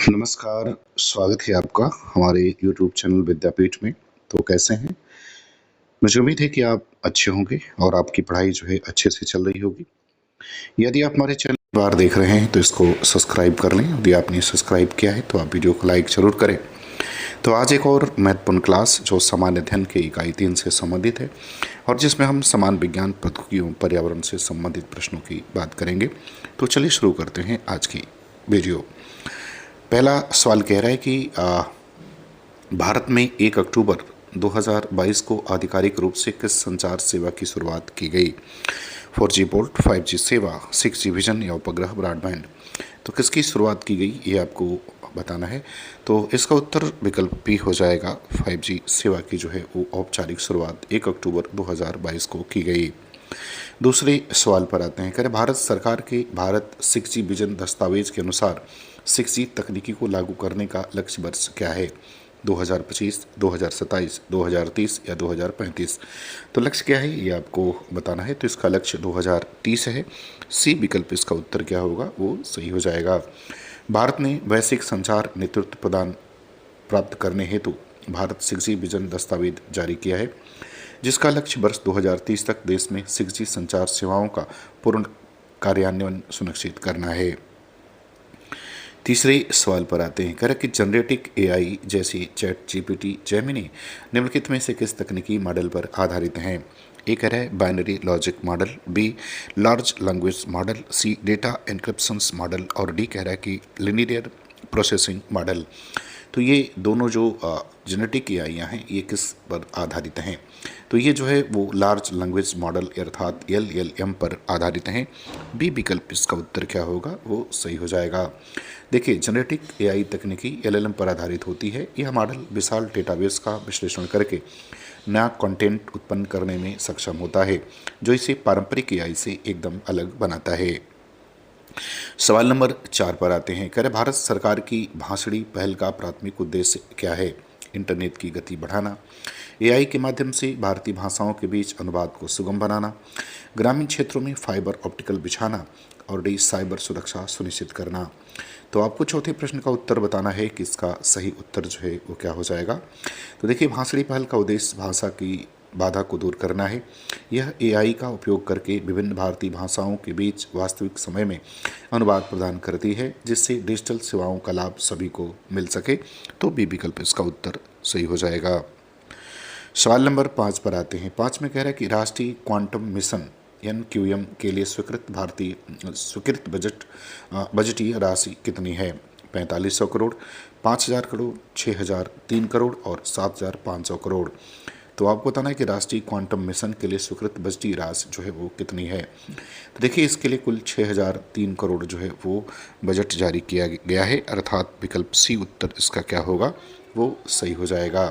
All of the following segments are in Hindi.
नमस्कार, स्वागत है आपका हमारे YouTube चैनल विद्यापीठ में। तो कैसे हैं? मुझे उम्मीद है कि आप अच्छे होंगे और आपकी पढ़ाई जो है अच्छे से चल रही होगी। यदि आप हमारे चैनल पहली बार देख रहे हैं तो इसको सब्सक्राइब कर लें। यदि आपने सब्सक्राइब किया है तो आप वीडियो को लाइक ज़रूर करें। तो आज एक और महत्वपूर्ण क्लास जो सामान्य अध्ययन के इकाई 3 से संबंधित है और जिसमें हम समान विज्ञान प्रौद्योगिकी एवं पर्यावरण से संबंधित प्रश्नों की बात करेंगे। तो चलिए शुरू करते हैं आज की वीडियो। पहला सवाल कह रहा है कि भारत में 1 अक्टूबर 2022 को आधिकारिक रूप से किस संचार सेवा की शुरुआत की गई? 4G पोर्ट, 5G सेवा, 6G विजन या उपग्रह ब्रॉडबैंड। तो किसकी शुरुआत की गई ये आपको बताना है। तो इसका उत्तर विकल्प बी हो जाएगा। 5G सेवा की जो है वो औपचारिक शुरुआत 1 अक्टूबर 2022 को की गई। दूसरे सवाल पर आते हैं। करें भारत सरकार के भारत 6G विजन दस्तावेज के अनुसार 6G तकनीकी को लागू करने का लक्ष्य वर्ष क्या है? 2025, 2027, 2030 या 2035। तो लक्ष्य क्या है ये आपको बताना है। तो इसका लक्ष्य 2030 है। सी विकल्प इसका उत्तर क्या होगा वो सही हो जाएगा। भारत ने वैश्विक संचार नेतृत्व प्रदान प्राप्त करने हेतु भारत 6G विजन दस्तावेज जारी किया है, जिसका लक्ष्य वर्ष 2030 तक देश में 6G संचार सेवाओं का पूर्ण कार्यान्वयन सुनिश्चित करना है। तीसरे सवाल पर आते हैं। करें कि जनरेटिव एआई जैसे चैट जीपीटी, जेमिनी निम्नलिखित में से किस तकनीकी मॉडल पर आधारित हैं? ए कह रहा है binary logic model, B large language model, C data encryptions model और डी कह रहा है कि लिनियर प्रोसेसिंग मॉडल। तो ये दोनों जो जेनेटिक एआईयाँ हैं ये किस पर आधारित हैं? तो ये जो है वो लार्ज लैंग्वेज मॉडल अर्थात LLM पर आधारित हैं। बी विकल्प इसका उत्तर क्या होगा वो सही हो जाएगा। देखिए, जेनेटिक एआई तकनीकी LLM पर आधारित होती है। यह मॉडल विशाल डेटाबेस का विश्लेषण करके नया कंटेंट उत्पन्न करने में सक्षम होता है, जो इसे पारंपरिक एआई से एकदम अलग बनाता है। सवाल नंबर 4 पर आते हैं। करें भारत सरकार की भाषणी पहल का प्राथमिक उद्देश्य क्या है? इंटरनेट की गति बढ़ाना, एआई के माध्यम से भारतीय भाषाओं के बीच अनुवाद को सुगम बनाना, ग्रामीण क्षेत्रों में फाइबर ऑप्टिकल बिछाना और डी साइबर सुरक्षा सुनिश्चित करना। तो आपको चौथे प्रश्न का उत्तर बताना है कि इसका सही उत्तर जो है वो क्या हो जाएगा। तो देखिए, भाषणी पहल का उद्देश्य भाषा की बाधा को दूर करना है। यह एआई का उपयोग करके विभिन्न भारतीय भाषाओं के बीच वास्तविक समय में अनुवाद प्रदान करती है, जिससे डिजिटल सेवाओं का लाभ सभी को मिल सके। तो बी विकल्प इसका उत्तर सही हो जाएगा। सवाल नंबर 5 पर आते हैं। 5 में कह रहा है कि राष्ट्रीय क्वांटम मिशन NQM के लिए स्वीकृत बजटीय राशि कितनी है? 4500 करोड़, 5000 करोड़, 6000, 3 करोड़ और 7500 करोड़। तो आपको बताना है कि राष्ट्रीय क्वांटम मिशन के लिए स्वीकृत बजटीय राशि जो है वो कितनी है। तो देखिए, इसके लिए कुल 6003 करोड़ जो है वो बजट जारी किया गया है, अर्थात विकल्प सी उत्तर इसका क्या होगा वो सही हो जाएगा।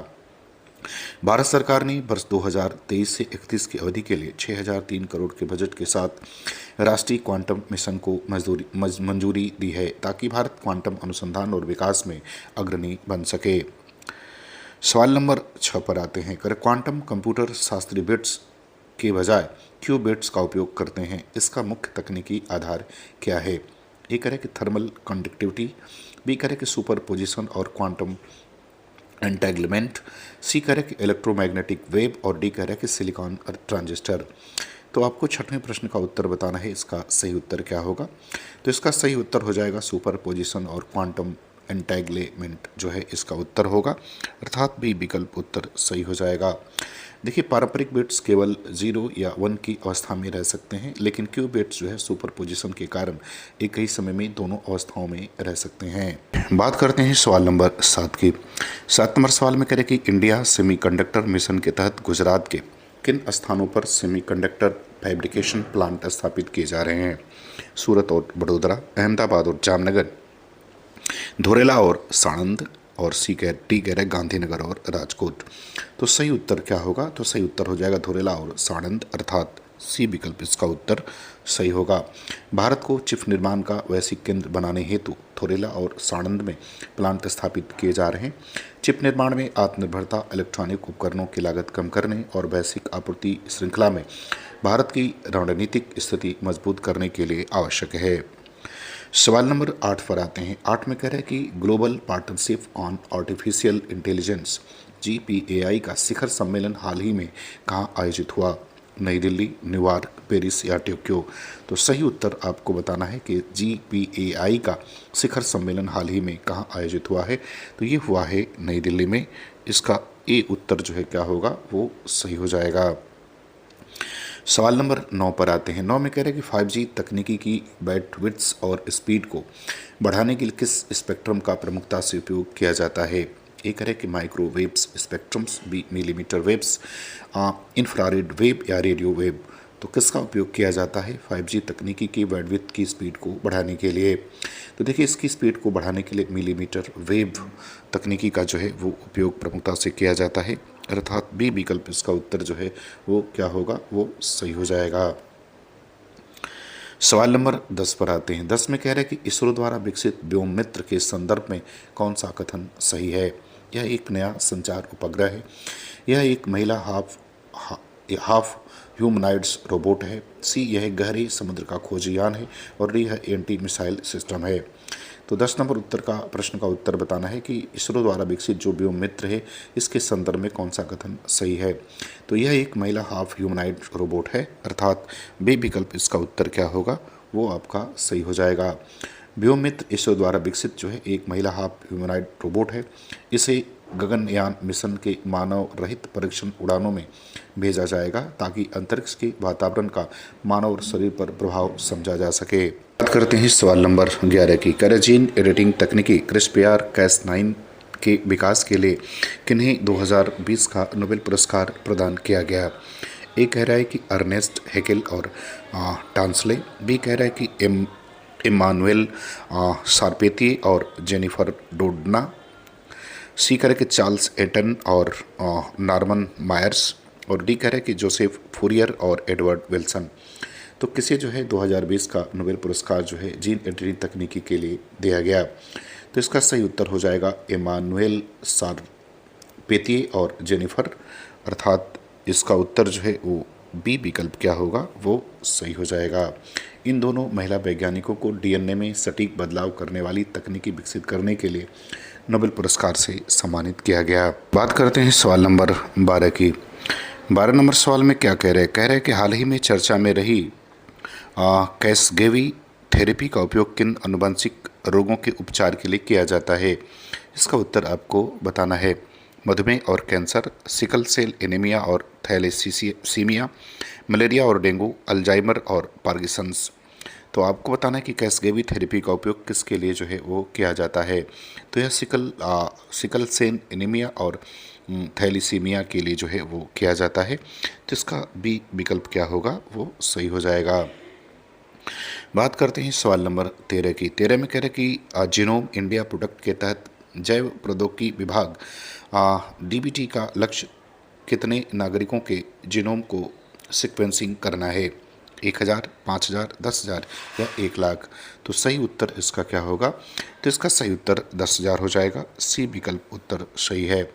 भारत सरकार ने वर्ष 2023 से 31 की अवधि के लिए 6003 करोड़ के बजट के साथ राष्ट्रीय क्वांटम मिशन को मंजूरी दी है, ताकि भारत क्वांटम अनुसंधान और विकास में अग्रणी बन सके। सवाल नंबर 6 पर आते हैं। क्वांटम कंप्यूटर शास्त्रीय बिट्स के बजाय क्यू बिट्स का उपयोग करते हैं, इसका मुख्य तकनीकी आधार क्या है? ए करें कि थर्मल कंडक्टिविटी, बी करें कि सुपरपोजिशन और क्वांटम एंटेगलमेंट, सी करें कि इलेक्ट्रोमैग्नेटिक वेव और डी करें कि सिलिकॉन ट्रांजिस्टर। तो आपको छठवें प्रश्न का उत्तर बताना है, इसका सही उत्तर क्या होगा। तो इसका सही उत्तर हो जाएगा सुपरपोजिशन और क्वांटम एंटेगलमेंट जो है इसका उत्तर होगा, अर्थात बी विकल्प उत्तर सही हो जाएगा। देखिए, पारंपरिक बिट्स केवल 0 या 1 की अवस्था में रह सकते हैं, लेकिन क्यू बिट्स जो है सुपरपोजिशन के कारण एक ही समय में दोनों अवस्थाओं में रह सकते हैं। बात करते हैं सवाल नंबर 7 की। 7 नंबर सवाल में करें कि इंडिया सेमीकंडक्टर मिशन के तहत गुजरात के किन स्थानों पर सेमीकंडक्टर फैब्रिकेशन प्लांट स्थापित किए जा रहे हैं? सूरत और वडोदरा, अहमदाबाद और जामनगर, धोरेला और साणंद और डी कह रहे गांधीनगर और राजकोट। तो सही उत्तर क्या होगा? तो सही उत्तर हो जाएगा धोरेला और साणंद, अर्थात सी विकल्प इसका उत्तर सही होगा। भारत को चिप निर्माण का वैश्विक केंद्र बनाने हेतु धोरेला और साणंद में प्लांट स्थापित किए जा रहे हैं। चिप निर्माण में आत्मनिर्भरता, इलेक्ट्रॉनिक उपकरणों की लागत कम करने और वैश्विक आपूर्ति श्रृंखला में भारत की रणनीतिक स्थिति मजबूत करने के लिए आवश्यक है। सवाल नंबर 8 पर आते हैं। 8 में कह रहा है कि global partnership on artificial intelligence GPAI का शिखर सम्मेलन हाल ही में कहाँ आयोजित हुआ? नई दिल्ली, न्यूयॉर्क, पेरिस या टोक्यो? तो सही उत्तर आपको बताना है कि GPAI का शिखर सम्मेलन हाल ही में कहाँ आयोजित हुआ है। तो ये हुआ है नई दिल्ली में। इसका ए उत्तर जो है क्या होगा, वो सही हो जाएगा। सवाल नंबर 9 पर आते हैं। 9 में कह रहे हैं कि 5G तकनीकी की बैंडविड्थ और स्पीड को बढ़ाने के लिए किस स्पेक्ट्रम का प्रमुखता से उपयोग किया जाता है? ए कह रहे हैं कि microwaves spectrums, B millimetre waves, infrared wave या रेडियो वेव? तो किसका उपयोग किया जाता है 5G तकनीकी की बैंडविड्थ की स्पीड को बढ़ाने के लिए? तो देखिए, इसकी स्पीड को बढ़ाने के लिए मिलीमीटर वेव तकनीकी का जो है वो उपयोग प्रमुखता से किया जाता है, अर्थात बी विकल्प इसका उत्तर जो है वो क्या होगा, वो सही हो जाएगा। सवाल नंबर 10 पर आते हैं। 10 में कह रहे हैं कि इसरो द्वारा विकसित व्योममित्र के संदर्भ में कौन सा कथन सही है? यह एक नया संचार उपग्रह है, यह एक महिला हाफ ह्यूमनाइड्स रोबोट है, सी यह गहरे समुद्र का खोजयान है, और डी यह एंटी मिसाइल सिस्टम है? तो 10 नंबर उत्तर का प्रश्न का उत्तर बताना है कि इसरो द्वारा विकसित जो व्योममित्र है इसके संदर्भ में कौन सा कथन सही है। तो यह एक महिला हाफ ह्यूमनाइड रोबोट है, अर्थात बे विकल्प इसका उत्तर क्या होगा, वो आपका सही हो जाएगा। व्योममित्र इसरो द्वारा विकसित जो है एक महिला हाफ ह्यूमनाइड रोबोट है। इसे गगनयान मिशन के मानव रहित परीक्षण उड़ानों में भेजा जाएगा ताकि अंतरिक्ष के वातावरण का मानव शरीर पर प्रभाव समझा जा सके। बात करते हैं सवाल नंबर 11 की। जीन एडिटिंग तकनीकी CRISPR-Cas9 के विकास के लिए किन्हें 2020 का नोबेल पुरस्कार प्रदान किया गया? ए कह रहा है कि अर्नेस्ट हैकेल और टांसले, बी कह रहा है कि इमानुएल शारपेती और जेनिफर डोडना, सी कह रहे कि चार्ल्स एटन और नॉर्मन मायर्स, और डी कह रहे कि जोसेफ फूरियर और एडवर्ड विल्सन? तो किसे जो है 2020 का नोबेल पुरस्कार जो है जीन एडिटिंग तकनीकी के लिए दिया गया? तो इसका सही उत्तर हो जाएगा इमानुएल शारपेती और जेनिफर, अर्थात इसका उत्तर जो है वो बी विकल्प क्या होगा, वो सही हो जाएगा। इन दोनों महिला वैज्ञानिकों को DNA में सटीक बदलाव करने वाली तकनीकी विकसित करने के लिए नोबेल पुरस्कार से सम्मानित किया गया। बात करते हैं सवाल नंबर 12 की। 12 नंबर सवाल में क्या कह रहे हैं? कह रहे हैं कि हाल ही में चर्चा में रही कैसगेवी थेरेपी का उपयोग किन आनुवंशिक रोगों के उपचार के लिए किया जाता है? इसका उत्तर आपको बताना है। मधुमेह और कैंसर, सिकल सेल एनीमिया और थैलेसीमिया, मलेरिया और डेंगू, अल्जाइमर और पार्किंसंस? तो आपको बताना है कि कैसगेवी थेरेपी का उपयोग किसके लिए जो है वो किया जाता है? तो यह सिकल सेल एनीमिया और थैलेसीमिया के लिए जो है वो किया जाता है। तो इसका बी विकल्प क्या होगा, वो सही हो जाएगा। बात करते हैं सवाल नंबर 13 की। 13 में कह रहे कि जीनोम इंडिया प्रोडक्ट के तहत जैव प्रौद्योगिकी विभाग DBT का लक्ष्य कितने नागरिकों के जीनोम को सीक्वेंसिंग करना है? 1000, 5000, 10,000 या 1 लाख? तो सही उत्तर इसका क्या होगा? तो इसका सही उत्तर 10,000 हो जाएगा। सी विकल्प उत्तर सही है।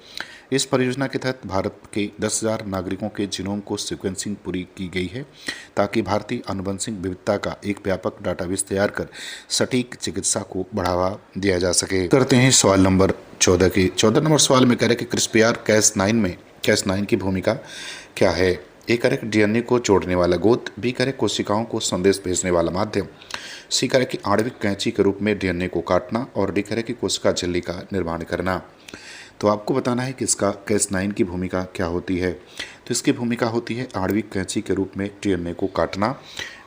इस परियोजना के तहत भारत के 10,000 नागरिकों के जीनोम को सीक्वेंसिंग पूरी की गई है ताकि भारतीय आनुवंशिक विविधता का एक व्यापक डाटाबेस तैयार कर सटीक चिकित्सा को बढ़ावा दिया जा सके। करते हैं सवाल नंबर 14 की। 14 नंबर सवाल में कह रहे कि CRISPR-Cas9 में Cas9 की भूमिका क्या है? ए कह रहे कि DNA को जोड़ने वाला गोद, बी कह रहे कोशिकाओं को संदेश भेजने वाला माध्यम, सी कह रहे कि आणविक कैंची के रूप में DNA को काटना, और डी कह रहे कि कोशिका झिल्ली का निर्माण करना? तो आपको बताना है कि इसका Cas9 की भूमिका क्या होती है। तो इसकी भूमिका होती है आणविक कैंची के रूप में DNA को काटना,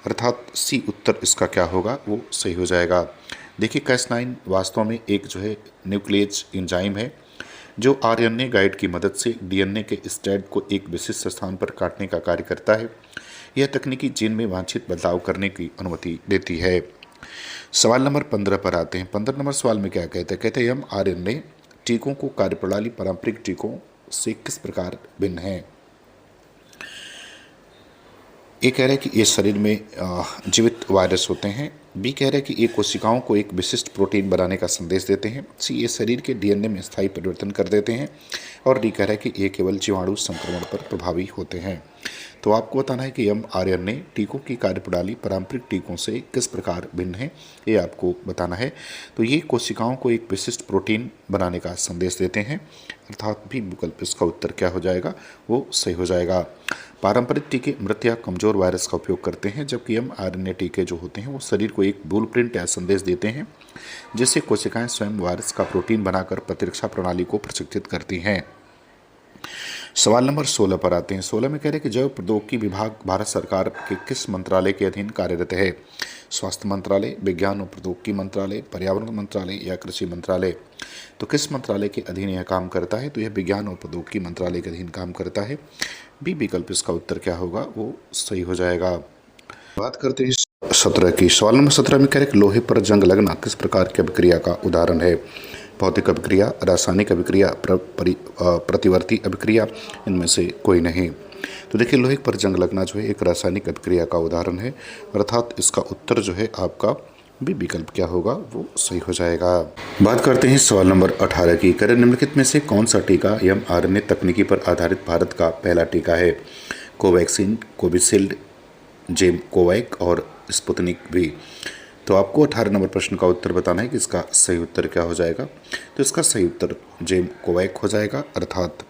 अर्थात सी उत्तर इसका क्या होगा, वो सही हो जाएगा। देखिए, Cas9 वास्तव में एक जो है न्यूक्लियस एंजाइम है जो RNA गाइड की मदद से DNA के स्ट्रैंड को एक विशिष्ट स्थान पर काटने का कार्य करता है। यह तकनीकी जीन में वांछित बदलाव करने की अनुमति देती है। सवाल नंबर 15 पर आते हैं। 15 नंबर सवाल में क्या कहते हैं? कहते हैं mRNA टीकों को कार्यप्रणाली पारंपरिक टीकों से किस प्रकार भिन्न है? ये कह रहे हैं कि ये शरीर में जीवित वायरस होते हैं बी कह रहे हैं कि ये कोशिकाओं को एक विशिष्ट प्रोटीन बनाने का संदेश देते हैं। सी ये शरीर के डीएनए में स्थायी परिवर्तन कर देते हैं। और डी कह रहा है कि ये केवल जीवाणु संक्रमण पर प्रभावी होते हैं। तो आपको बताना है कि mRNA टीकों की कार्यप्रणाली पारंपरिक टीकों से किस प्रकार भिन्न है, ये आपको बताना है। तो ये कोशिकाओं को एक विशिष्ट प्रोटीन बनाने का संदेश देते हैं, अर्थात भी विकल्प इसका उत्तर क्या हो जाएगा, वो सही हो जाएगा। पारंपरिक टीके मृत या कमजोर वायरस का उपयोग करते हैं, जबकि mRNA टीके जो होते हैं वो शरीर को एक ब्लूप्रिंट या संदेश देते हैं, जिससे कोशिकाएं स्वयं वायरस का प्रोटीन बनाकर प्रतिरक्षा प्रणाली को प्रशिक्षित करती हैं। सवाल नंबर 16 पर आते हैं। 16 में कह रहे हैं कि जैव प्रौद्योगिकी विभाग भारत सरकार के किस मंत्रालय के अधीन कार्यरत है। स्वास्थ्य मंत्रालय, विज्ञान और प्रौद्योगिकी मंत्रालय, पर्यावरण मंत्रालय या कृषि मंत्रालय। तो किस मंत्रालय के अधीन यह काम करता है, तो यह विज्ञान और प्रौद्योगिकी मंत्रालय के अधीन काम करता है। बी विकल्प इसका उत्तर क्या होगा, वो सही हो जाएगा। बात करते हैं 17 की। सवाल नंबर 17 में कह रहे हैं कि लोहे पर जंग लगना किस प्रकार की अभिक्रिया का उदाहरण है। भौतिक अभिक्रिया, रासायनिक अभिक्रिया, प्रतिवर्ती अभिक्रिया, इनमें से कोई नहीं। तो देखिए लोहे पर जंग लगना जो है एक रासायनिक अभिक्रिया का उदाहरण है, अर्थात इसका उत्तर जो है आपका बी विकल्प क्या होगा, वो सही हो जाएगा। बात करते हैं सवाल नंबर 18 की। करें निम्नलिखित में से कौन सा टीका mRNA तकनीकी पर आधारित भारत का पहला टीका है। कोवैक्सीन, कोविशील्ड, जेम कोवैक और स्पुतनिक वी। तो आपको 18 नंबर प्रश्न का उत्तर बताना है कि इसका सही उत्तर क्या हो जाएगा। तो इसका सही उत्तर जेम कोवैक हो जाएगा, अर्थात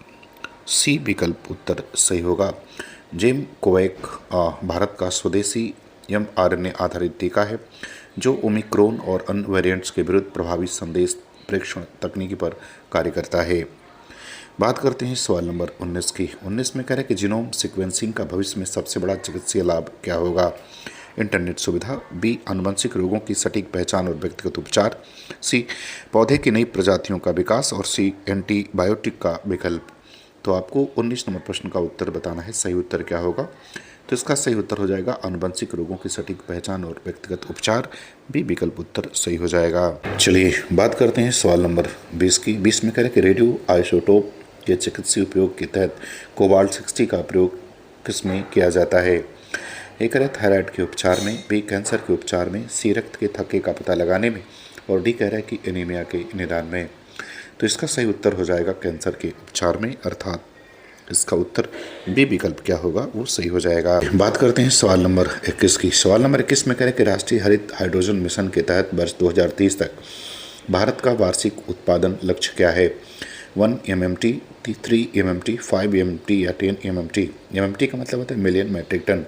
सी विकल्प उत्तर सही होगा। जेम कोवैक भारत का स्वदेशी mRNA आधारित टीका है, जो ओमिक्रॉन और अन्य वेरिएंट्स के विरुद्ध प्रभावी संदेश प्रेषण तकनीकी पर कार्य करता है। बात करते हैं सवाल नंबर 19 की। 19 में कह रहे हैं कि जीनोम सीक्वेंसिंग का भविष्य में सबसे बड़ा चिकित्सीय लाभ क्या होगा। इंटरनेट सुविधा, बी आनुवंशिक रोगों की सटीक पहचान और व्यक्तिगत उपचार, सी पौधे की नई प्रजातियों का विकास और सी एंटीबायोटिक का विकल्प। तो आपको 19 नंबर प्रश्न का उत्तर बताना है, सही उत्तर क्या होगा। तो इसका सही उत्तर हो जाएगा आनुवंशिक रोगों की सटीक पहचान और व्यक्तिगत उपचार, बी विकल्प उत्तर सही हो जाएगा। चलिए बात करते हैं सवाल नंबर 20 की। 20 में कह रहे हैं कि रेडियो आइसोटोप के चिकित्सीय उपयोग के तहत कोबाल्ट 60 का प्रयोग किसमें किया जाता है। एक है थायराइड के उपचार में, बी कैंसर के उपचार में, सी रक्त के थक्के का पता लगाने में और डी कह रहा है कि एनीमिया के निदान में। तो इसका सही उत्तर हो जाएगा कैंसर के उपचार में, अर्थात इसका उत्तर बी विकल्प क्या होगा, वो सही हो जाएगा। बात करते हैं सवाल नंबर 21 की। सवाल नंबर 21 में कह रहे हैं कि राष्ट्रीय हरित हाइड्रोजन मिशन के तहत वर्ष 2030 तक भारत का वार्षिक उत्पादन लक्ष्य क्या है। 1 MMT, 3 MMT, 5 MMT या 10 MMT। MMT का मतलब होता है मिलियन मैट्रिक टन।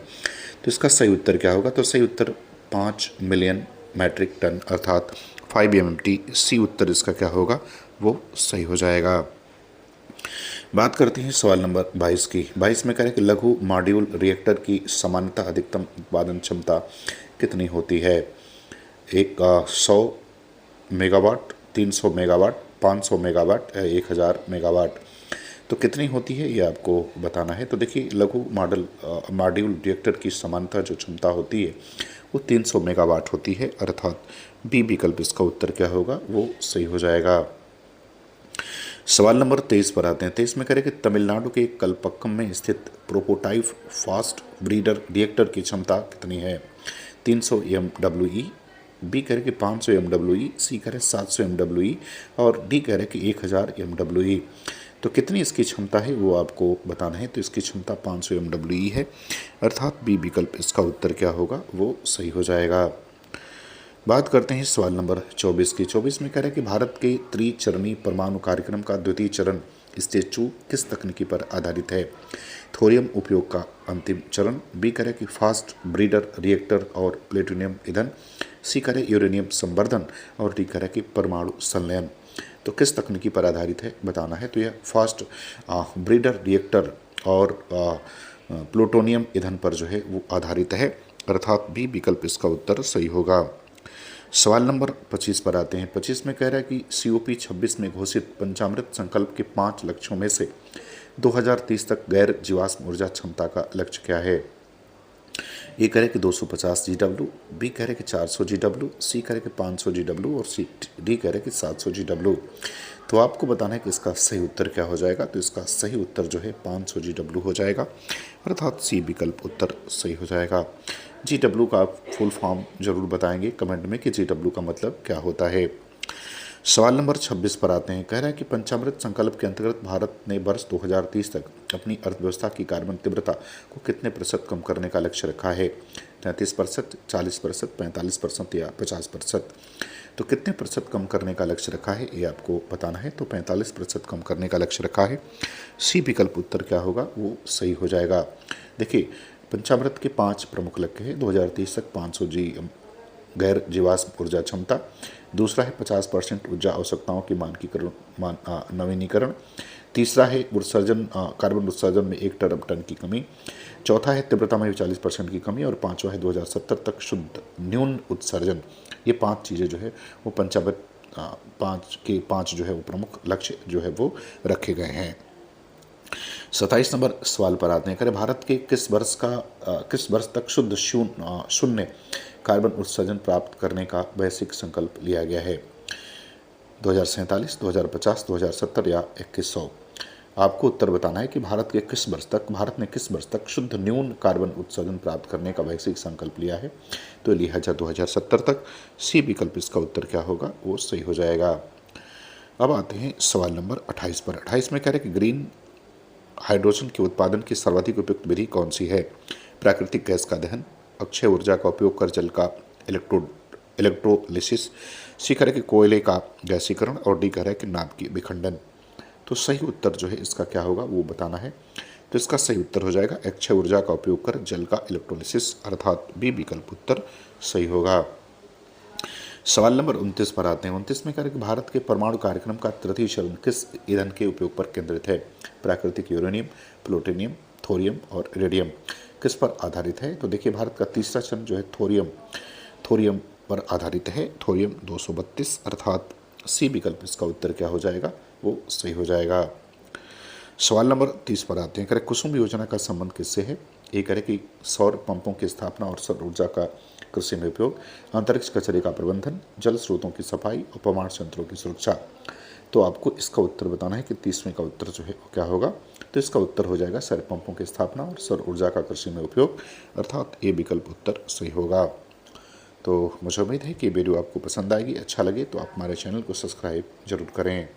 तो इसका सही उत्तर क्या होगा, तो सही उत्तर 5 मिलियन मैट्रिक टन, अर्थात 5 MMT। सी उत्तर इसका क्या होगा, वो सही हो जाएगा। बात करते हैं सवाल नंबर 22 की। 22 में कह रहे हैं कि लघु मॉड्यूल रिएक्टर की सामान्यतः अधिकतम उत्पादन क्षमता कितनी होती है। 100 मेगावाट, 300 मेगावाट, 500 मेगावाट या 1000 मेगावाट। तो कितनी होती है ये आपको बताना है। तो देखिए लघु मॉड्यूल रिएक्टर की सामान्यतः जो क्षमता होती है वो 300 मेगावाट होती है, अर्थात बी विकल्प इसका उत्तर क्या होगा, वो सही हो जाएगा। सवाल नंबर 23 पर आते हैं। 23 में करें कि तमिलनाडु के कलपक्कम में स्थित प्रोटोटाइप फास्ट ब्रीडर रिएक्टर की क्षमता कितनी है। 300 MWE, बी कह रहे कि 500 MWE, सी कह रहे 700 MWE और डी कह रहे कि 1000 MWE। तो कितनी इसकी क्षमता है वो आपको बताना है। तो इसकी क्षमता 500 MWE है, अर्थात बी विकल्प इसका उत्तर क्या होगा, वो सही हो जाएगा। बात करते हैं सवाल नंबर 24 की। 24 में कह रहे हैं कि भारत के त्रिचरणीय परमाणु कार्यक्रम का द्वितीय चरण स्टेज 2 किस तकनीकी पर आधारित है। थोरियम उपयोग का अंतिम चरण, बी कह रहे कि फास्ट ब्रीडर रिएक्टर और प्लेटोनियम ईंधन, सी कह रहे यूरेनियम संवर्धन और डी कह रहे कि परमाणु संलयन। तो किस तकनीकी पर आधारित है बताना है। तो यह फास्ट ब्रीडर रिएक्टर और प्लूटोनियम ईंधन पर जो है वो आधारित है, अर्थात बी विकल्प इसका उत्तर सही होगा। सवाल नंबर 25 पर आते हैं। 25 में कह रहा है कि COP 26 में घोषित पंचामृत संकल्प के 5 लक्ष्यों में से 2030 तक गैर जीवाश्म ऊर्जा क्षमता का लक्ष्य क्या है। ए कह रहे कि 250 GW, बी कह रहे कि 400 GW, सी कह रहे कि 500 GW और सी डी कह रहे कि 700 GW। तो आपको बताना है कि इसका सही उत्तर क्या हो जाएगा। तो इसका सही उत्तर जो है 500 GW हो जाएगा, अर्थात सी विकल्प उत्तर सही हो जाएगा। GW का फुल फॉर्म जरूर बताएंगे कमेंट में कि GW का मतलब क्या होता है। सवाल नंबर 26 पर आते हैं। कह रहा है कि पंचामृत संकल्प के अंतर्गत भारत ने वर्ष 2030 तक अपनी अर्थव्यवस्था की कार्बन तीव्रता को कितने प्रतिशत कम करने का लक्ष्य रखा है? 33%, 40%, 45% या 50%? तो कितने प्रतिशत कम करने का लक्ष्य रखा है ये आपको बताना है। तो 45% कम करने का लक्ष्य रखा है। सी विकल्प उत्तर क्या होगा वो सही हो जाएगा। देखिए, पंचामृत के 5 प्रमुख लक्ष्य है। 2030 तक 500 गैर जीवाश्म ऊर्जा क्षमता। दूसरा है 50% ऊर्जा आवश्यकताओं की नवीनीकरण। तीसरा है उत्सर्जन, कार्बन उत्सर्जन में 1 अरब टन की कमी। चौथा है तीव्रता में 40% की कमी। और पांचवा है 2070 तक शुद्ध न्यून उत्सर्जन। ये 5 चीज़ें जो है वो पंचामृत 5 जो है वो प्रमुख लक्ष्य जो है वो रखे गए हैं। 27 नंबर सवाल पर आते हैं। करें भारत के किस वर्ष तक शुद्ध शून्य कार्बन उत्सर्जन प्राप्त करने का वैश्विक संकल्प लिया गया है? 2047, 2050, 2070 या 2100? आपको उत्तर बताना है कि भारत ने किस वर्ष तक शुद्ध न्यून कार्बन उत्सर्जन प्राप्त करने का वैश्विक संकल्प लिया है? तो लिया 2070 तक। सी विकल्प इसका उत्तर क्या होगा वो सही हो जाएगा। अब आते हैं सवाल नंबर 28 पर। 28 में कह रहे हैं कि ग्रीन हाइड्रोजन के उत्पादन की सर्वाधिक उपयुक्त विधि कौन सी है? प्राकृतिक गैस का दहन, अक्षय ऊर्जा का उपयोग कर जल का इलेक्ट्रोलिसिस, सी कह रहे कि कोयले का गैसीकरण, और डी कह रहा है कि नाभ की विखंडन। तो सही उत्तर जो है इसका क्या होगा वो बताना है। तो इसका सही उत्तर हो जाएगा अक्षय ऊर्जा का उपयोग कर जल का इलेक्ट्रोलिसिस, अर्थात बी विकल्प उत्तर सही होगा। सवाल नंबर 29 पर आते हैं। 29 में कह रहे कि भारत के परमाणु कार्यक्रम का तृतीय चरण किस ईंधन के उपयोग पर केंद्रित है? प्राकृतिक यूरेनियम, प्लूटोनियम, थोरियम और रेडियम किस पर आधारित है? तो देखिए, भारत का तीसरा चरण जो है थोरियम पर आधारित है। थोरियम 232, अर्थात सी विकल्प इसका उत्तर क्या हो जाएगा वो सही हो जाएगा। सवाल नंबर 30 पर आते हैं। करें कुसुम योजना का संबंध किससे है? ये करें कि सौर पंपों की स्थापना और सौर ऊर्जा का कृषि में उपयोग, अंतरिक्ष कचरे का प्रबंधन, जल स्रोतों की सफाई और परमाणु संयंत्रों की सुरक्षा। तो आपको इसका उत्तर बताना है कि 30वें का उत्तर जो है क्या होगा। तो इसका उत्तर हो जाएगा सौर पंपों की स्थापना और सौर ऊर्जा का कृषि में उपयोग, अर्थात ए विकल्प उत्तर सही होगा। तो मुझे उम्मीद है कि वीडियो आपको पसंद आएगी। अच्छा लगे तो आप हमारे चैनल को सब्सक्राइब जरूर करें।